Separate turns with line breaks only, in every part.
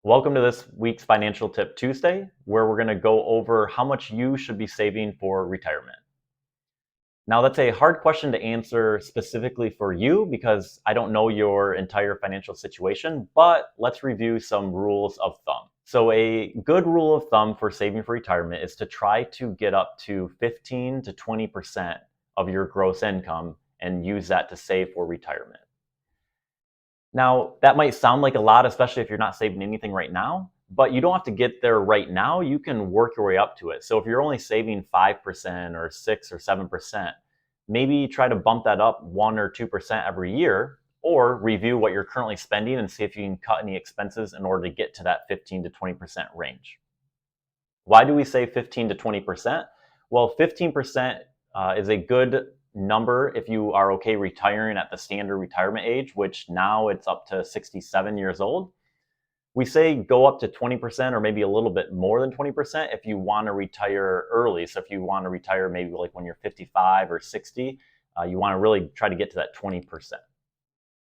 Welcome to this week's Financial Tip Tuesday, where we're going to go over how much you should be saving for retirement. Now, that's a hard question to answer specifically for you because I don't know your entire financial situation, but let's review some rules of thumb. So, a good rule of thumb for saving for retirement is to try to get up to 15 to 20% of your gross income and use that to save for retirement. Now, that might sound like a lot, especially if you're not saving anything right now, but you don't have to get there right now. You can work your way up to it. So if you're only saving 5% or 6 or 7%, maybe try to bump that up 1 or 2% every year, or review what you're currently spending and see if you can cut any expenses in order to get to that 15 to 20% range. Why do we say 15 to 20%? Well, 15% is a good number if you are okay retiring at the standard retirement age, which now it's up to 67 years old. We say go up to 20% or maybe a little bit more than 20% if you want to retire early. So if you want to retire maybe like when you're 55 or 60, you want to really try to get to that 20%.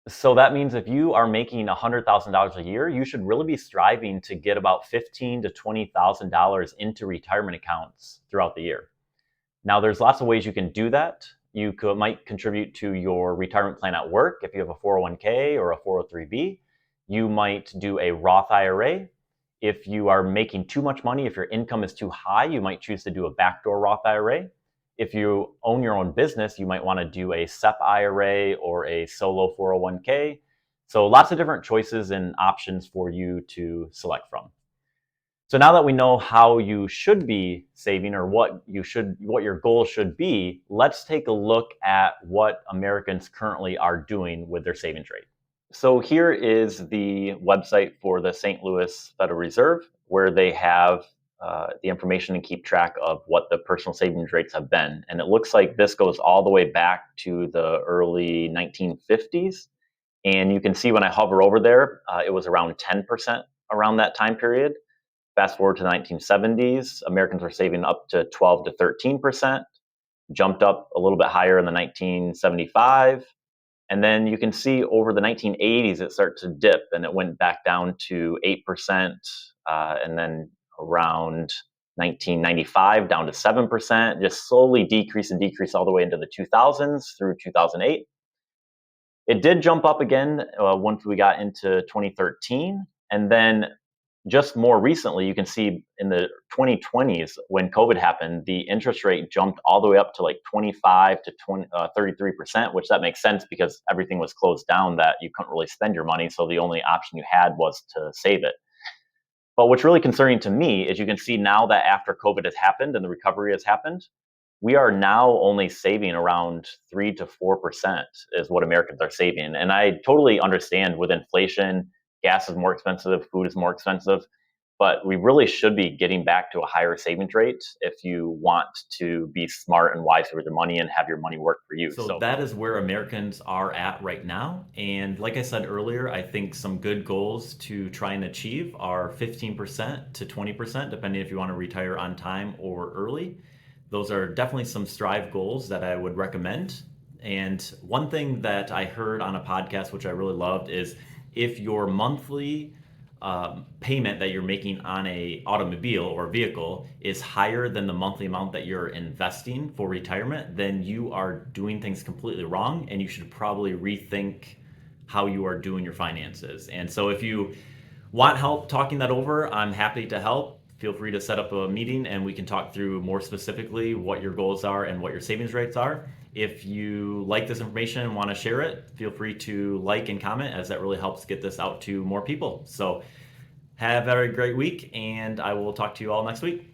So that means if you are making $100,000 a year, you should really be striving to get about $15,000 to $20,000 into retirement accounts throughout the year. Now, there's lots of ways you can do that. Might contribute to your retirement plan at work if you have a 401k or a 403b. You might do a Roth IRA. If you are making too much money, if your income is too high, you might choose to do a backdoor Roth IRA. If you own your own business, you might want to do a SEP IRA or a solo 401k. So lots of different choices and options for you to select from. So now that we know how you should be saving or what your goal should be, let's take a look at what Americans currently are doing with their savings rate. So here is the website for the St. Louis Federal Reserve, where they have the information and keep track of what the personal savings rates have been. And it looks like this goes all the way back to the early 1950s. And you can see when I hover over there, it was around 10% around that time period. Fast forward to the 1970s, Americans were saving up to 12 to 13%, jumped up a little bit higher in the 1975. And then you can see over the 1980s, it started to dip and it went back down to 8%. And then around 1995, down to 7%, just slowly decrease and decrease all the way into the 2000s through 2008. It did jump up again once we got into 2013. And then just more recently, you can see in the 2020s when COVID happened, the interest rate jumped all the way up to like 25 to 33%, which that makes sense because everything was closed down that you couldn't really spend your money. So the only option you had was to save it. But what's really concerning to me is you can see now that after COVID has happened and the recovery has happened, we are now only saving around 3 to 4% is what Americans are saving. And I totally understand with inflation, gas is more expensive, food is more expensive, but we really should be getting back to a higher savings rate if you want to be smart and wise with your money and have your money work for you.
So that is where Americans are at right now. And like I said earlier, I think some good goals to try and achieve are 15% to 20%, depending if you want to retire on time or early. Those are definitely some strive goals that I would recommend. And one thing that I heard on a podcast, which I really loved, is if your monthly payment that you're making on a automobile or vehicle is higher than the monthly amount that you're investing for retirement, then you are doing things completely wrong and you should probably rethink how you are doing your finances. And so if you want help talking that over, I'm happy to help. Feel free to set up a meeting and we can talk through more specifically what your goals are and what your savings rates are. If you like this information and want to share it, feel free to like and comment, as that really helps get this out to more people. So have a very great week, and I will talk to you all next week.